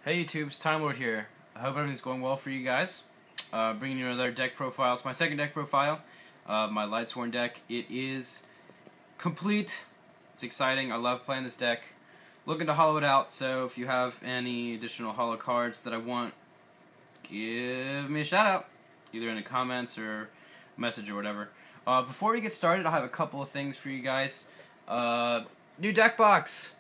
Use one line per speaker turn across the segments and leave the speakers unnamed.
Hey YouTube, it's Time Lord here. I hope everything's going well for you guys. Bringing you another deck profile. It's my second deck profile, my Lightsworn deck. It is complete. It's exciting. I love playing this deck. Looking to hollow it out, so if you have any additional hollow cards that I want, give me a shout out, either in the comments or message or whatever. Before we get started, I have a couple of things for you guys. New deck box.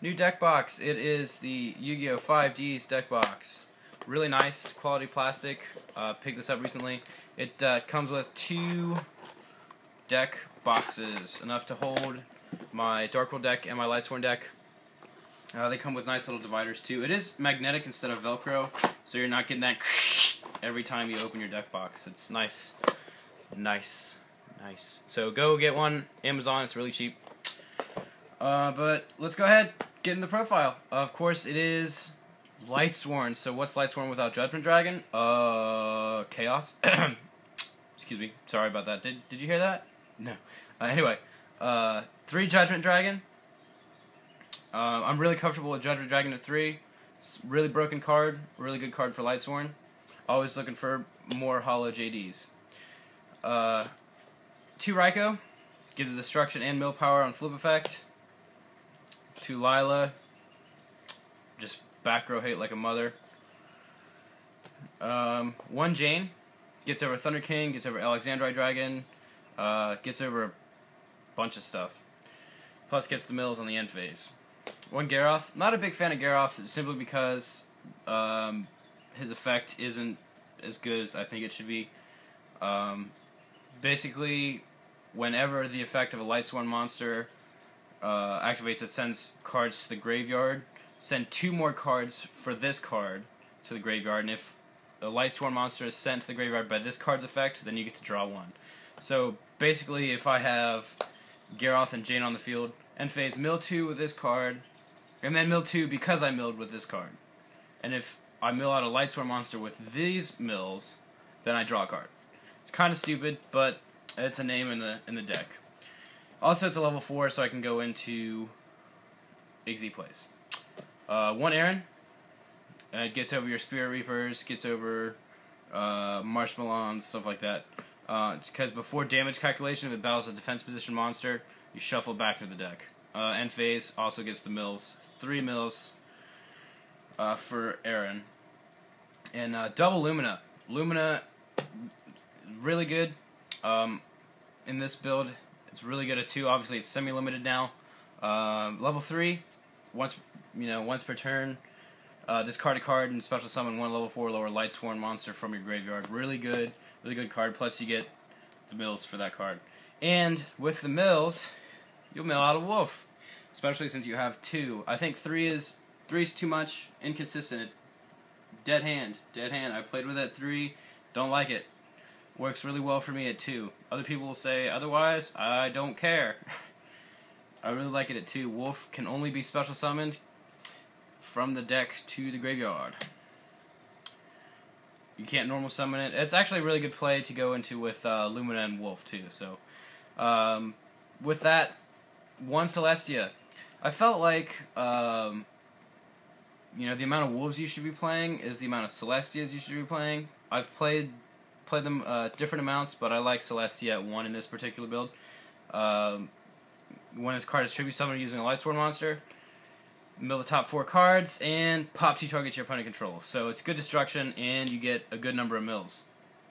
New deck box. It is the Yu-Gi-Oh! 5Ds deck box. Really nice, quality plastic. Picked this up recently. It comes with 2 deck boxes, enough to hold my Dark World deck and my Lightsworn deck. They come with nice little dividers too. It is magnetic instead of Velcro, so you're not getting that every time you open your deck box. It's nice. Nice. Nice. So go get one. Amazon, it's really cheap. But let's go ahead, get in the profile. Of course, it is Lightsworn. So what's Lightsworn without Judgment Dragon? Chaos. Excuse me. Sorry about that. Did you hear that? No. Anyway, 3 Judgment Dragon. I'm really comfortable with Judgment Dragon at 3. It's a really broken card. Really good card for Lightsworn. Always looking for more hollow JDs. 2 Raikou. Give the destruction and mill power on flip effect. 2 Lila. Just back row hate like a mother. 1 Jane. Gets over Thunder King, gets over Alexandrite Dragon, gets over a bunch of stuff. Plus gets the mills on the end phase. 1 Garroth. Not a big fan of Garroth, simply because his effect isn't as good as I think it should be. Basically, whenever the effect of a Lightsworn monster activates, it sends cards to the graveyard. Send 2 more cards for this card to the graveyard, and if a Lightsworn monster is sent to the graveyard by this card's effect, then you get to draw 1. So basically, if I have Garroth and Jane on the field, end phase, mill 2 with this card, and then mill 2 because I milled with this card. And if I mill out a Lightsworn monster with these mills, then I draw a card. It's kind of stupid, but it's a name in the deck. Also, it's a level 4, so I can go into XZ plays. 1 Aaron. It gets over your Spirit Reapers, gets over Marshmallows, stuff like that. It's because before damage calculation, if it battles a defense position monster, you shuffle it back to the deck. End phase also gets the mills. 3 mills for Aaron. And double Lumina. Lumina, really good in this build. It's really good at 2. Obviously, it's semi-limited now. Level 3, once per turn, discard a card and special summon 1 level 4 lower Lightsworn monster from your graveyard. Really good card. Plus, you get the mills for that card. And with the mills, you'll mill out a wolf, especially since you have 2. I think 3 is too much, inconsistent. It's dead hand. I played with it at 3, don't like it. Works really well for me at 2. Other people will say otherwise. I don't care. I really like it at 2. Wolf can only be special summoned from the deck to the graveyard. You can't normal summon it. It's actually a really good play to go into with Lumina and Wolf too. So, with that, 1 Celestia. I felt like the amount of wolves you should be playing is the amount of Celestias you should be playing. I've played them different amounts, but I like Celestia at 1 in this particular build. When this card is tribute summoned using a Lightsworn monster, mill the top 4 cards, and pop 2 targets your opponent controls. So it's good destruction, and you get a good number of mills.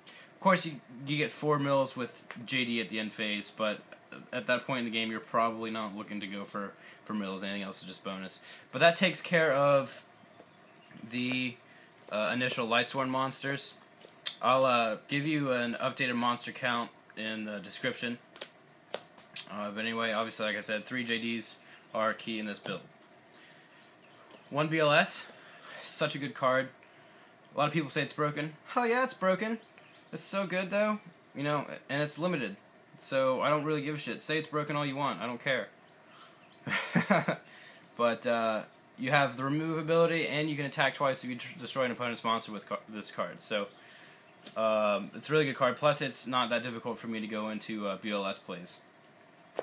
Of course, you get 4 mills with JD at the end phase, but at that point in the game, you're probably not looking to go for mills. Anything else is just bonus. But that takes care of the initial Lightsworn monsters. I'll give you an updated monster count in the description. But anyway, obviously, like I said, 3 JDs are key in this build. 1 BLS, such a good card. A lot of people say it's broken. Oh yeah, it's broken. It's so good though, and it's limited. So I don't really give a shit. Say it's broken all you want. I don't care. But you have the remove ability, and you can attack twice if you destroy an opponent's monster with this card. So it's a really good card. Plus, it's not that difficult for me to go into BLS plays.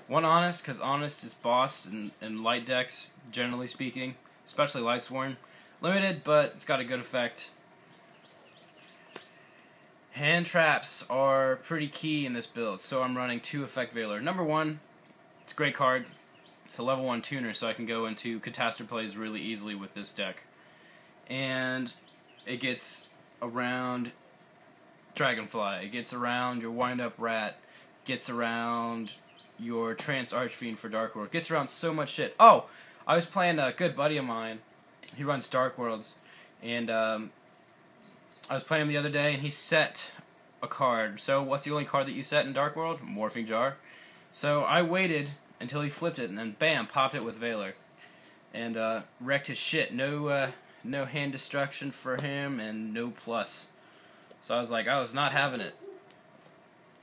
1 Honest, because Honest is boss in light decks, generally speaking, especially Lightsworn. Limited, but it's got a good effect. Hand traps are pretty key in this build, so I'm running 2 Effect Veiler. Number 1, it's a great card. It's a level 1 tuner, so I can go into Catastrophe plays really easily with this deck. And it gets around Dragonfly, it gets around your Wind-Up Rat, gets around your Trance Archfiend for Dark World, gets around so much shit. Oh! I was playing a good buddy of mine. He runs Dark Worlds, and I was playing him the other day, and he set a card. So what's the only card that you set in Dark World? Morphing Jar. So I waited until he flipped it, and then bam, popped it with Veiler, and wrecked his shit. No hand destruction for him, and no plus. So I was like, I was not having it,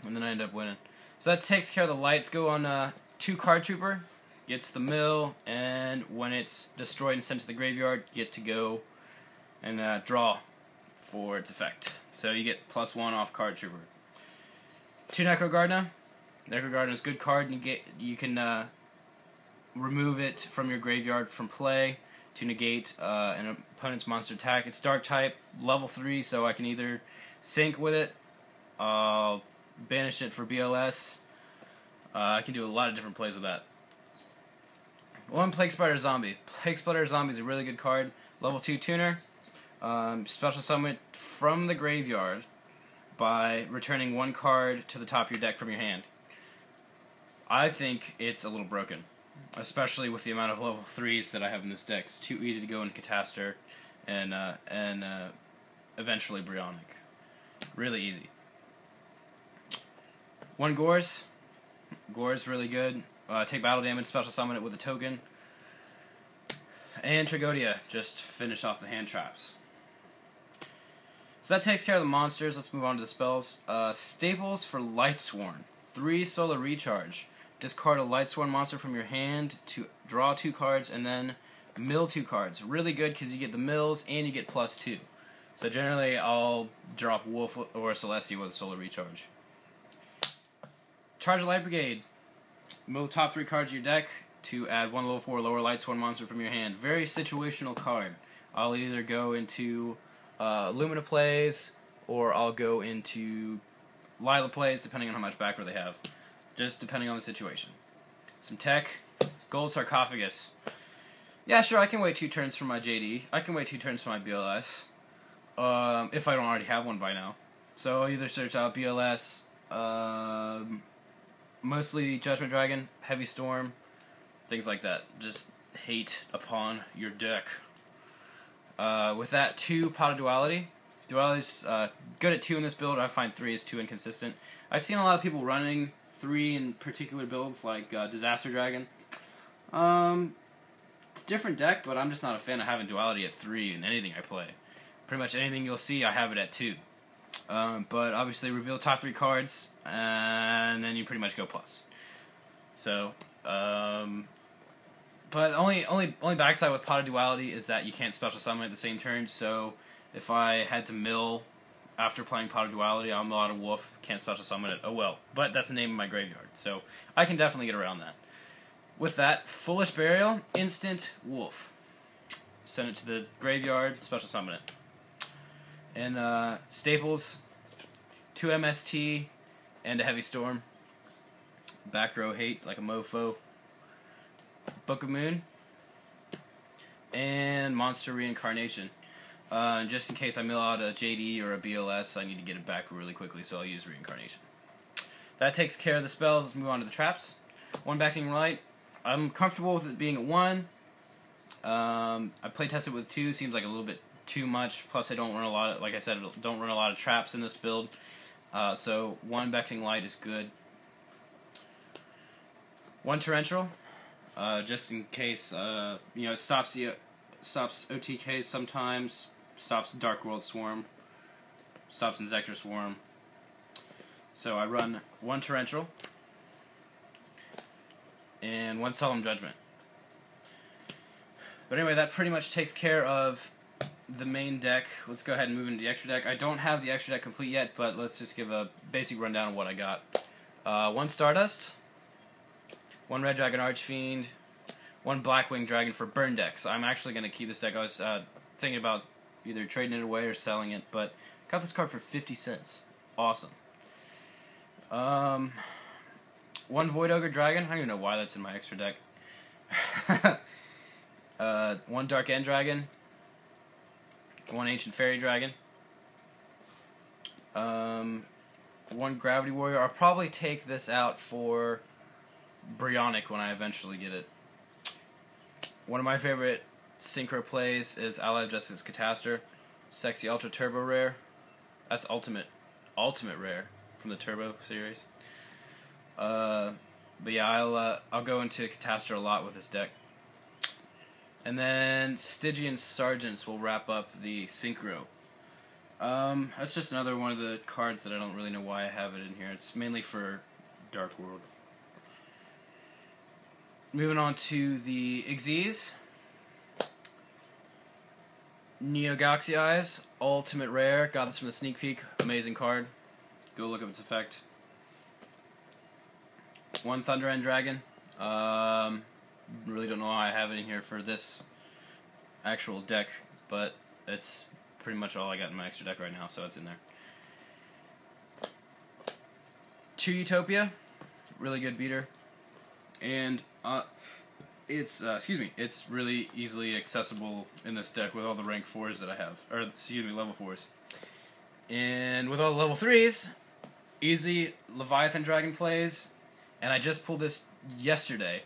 and then I ended up winning. So that takes care of the lights. Go on 2 Card Trooper, gets the mill, and when it's destroyed and sent to the graveyard, you get to go and draw for its effect. So you get +1 off Card Trooper. 2 Necro Gardener. Necro Gardener is a good card. You can remove it from your graveyard from play to negate an opponent's monster attack. It's Dark type, level 3, so I can either sync with it, banish it for BLS. I can do a lot of different plays with that. 1 Plague Spider Zombie. Plague Spider Zombie is a really good card. Level 2 tuner. Special summon it from the graveyard by returning 1 card to the top of your deck from your hand. I think it's a little broken, especially with the amount of level 3s that I have in this deck. It's too easy to go into Catastor and eventually Bryonic. Really easy. 1 Gores. Gore's really good. Take battle damage, special summon it with a token. And Tragodia, just finish off the hand traps. So that takes care of the monsters. Let's move on to the spells. Staples for Lightsworn. 3 solar recharge. Discard a Lightsworn monster from your hand to draw 2 cards and then mill 2 cards. Really good because you get the mills and you get +2. So generally I'll drop Wolf or Celestia with a solar recharge. Charge a Light Brigade. Mill the top 3 cards of your deck to add 1 level 4 lower Lightsworn monster from your hand. Very situational card. I'll either go into Lumina plays or I'll go into Lila plays depending on how much backer they have. Just depending on the situation. Some tech. Gold Sarcophagus. Yeah, sure, I can wait 2 turns for my JD. I can wait 2 turns for my BLS. If I don't already have one by now. So I'll either search out BLS, mostly Judgment Dragon, Heavy Storm, things like that. Just hate upon your deck. With that, 2 Pot of Duality. Duality's good at 2 in this build. I find 3 is too inconsistent. I've seen a lot of people running 3 in particular builds, like Disaster Dragon. It's a different deck, but I'm just not a fan of having Duality at 3 in anything I play. Pretty much anything you'll see, I have it at 2. But obviously reveal the top 3 cards, and then you pretty much go plus. So, but only backside with Pot of Duality is that you can't special summon at the same turn, so if I had to mill after playing Pot of Duality, I'll mill out a Wolf, can't special summon it, oh well. But that's the name of my graveyard, so I can definitely get around that. With that, Foolish Burial, instant Wolf. Send it to the graveyard, special summon it. And Staples, 2 MST, and a Heavy Storm. Back row hate like a mofo. Book of Moon. And Monster Reincarnation. Just in case I mill out a JD or a BLS, I need to get it back really quickly, so I'll use Reincarnation. That takes care of the spells. Let's move on to the traps. 1 Backing Light. I'm comfortable with it being at 1. I play tested with 2. Seems like a little bit too much. Plus, I don't run a lot of, like I said, don't run a lot of traps in this build. So 1 Beckoning Light is good. 1 Torrential, just in case, you know, stops OTKs sometimes, stops Dark World Swarm, stops Insector Swarm. So I run 1 Torrential and 1 Solemn Judgment. But anyway, that pretty much takes care of the main deck. Let's go ahead and move into the extra deck. I don't have the extra deck complete yet, but let's just give a basic rundown of what I got. 1 Stardust, 1 Red Dragon Archfiend, 1 Blackwing Dragon for burn decks. I'm actually going to keep this deck. I was thinking about either trading it away or selling it, but got this card for 50 cents. Awesome. One Void Ogre Dragon. I don't even know why that's in my extra deck. One Dark End Dragon. One Ancient Fairy Dragon. One Gravity Warrior. I'll probably take this out for Brionic when I eventually get it. One of my favorite synchro plays is Ally of Justice Catastor. Sexy Ultra Turbo Rare. That's Ultimate Rare from the Turbo series. But yeah, I'll go into Catastor a lot with this deck. And then Stygian Sergeants will wrap up the Synchro. That's just another one of the cards that I don't really know why I have it in here. It's mainly for Dark World. Moving on to the Xyz. Neo Galaxy Eyes, Ultimate Rare. Got this from the sneak peek. Amazing card. Go look up its effect. One Thunder End Dragon. Really don't know why I have it in here for this actual deck, but it's pretty much all I got in my extra deck right now, so it's in there. 2 Utopia. Really good beater. And it's really easily accessible in this deck with all the rank 4s that I have, or excuse me, level 4s. And with all the level 3s, easy Leviathan Dragon plays, and I just pulled this yesterday,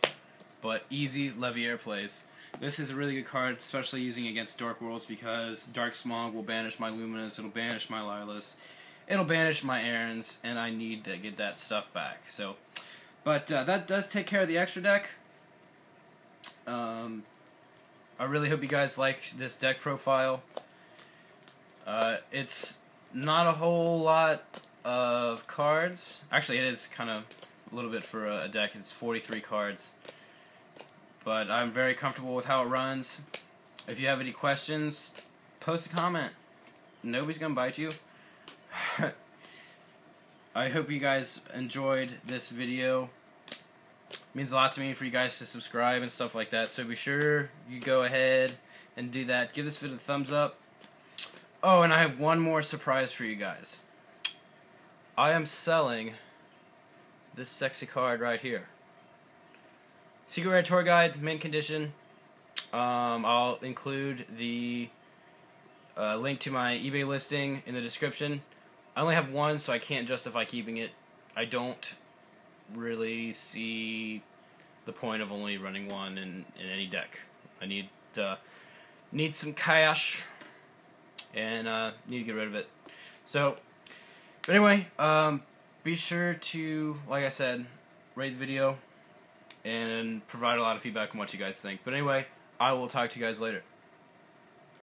but easy Leviair plays. This is a really good card, especially using against Dark Worlds, because Dark Smog will banish my Luminous, it'll banish my Lilas, it'll banish my Errands, and I need to get that stuff back. So, but that does take care of the extra deck. I really hope you guys liked this deck profile. It's not a whole lot of cards. Actually, it is kind of a little bit for a deck. It's 43 cards. But I'm very comfortable with how it runs. If you have any questions, post a comment. Nobody's gonna bite you. I hope you guys enjoyed this video. It means a lot to me for you guys to subscribe and stuff like that, so be sure you go ahead and do that. Give this video a thumbs up. Oh, and I have one more surprise for you guys. I am selling this sexy card right here. Secret Rare Tour Guide, mint condition. I'll include the link to my eBay listing in the description. I only have one, so I can't justify keeping it. I don't really see the point of only running one in any deck. I need some cash, and need to get rid of it. So, but anyway, be sure to, like I said, rate the video and provide a lot of feedback on what you guys think. But anyway, I will talk to you guys later.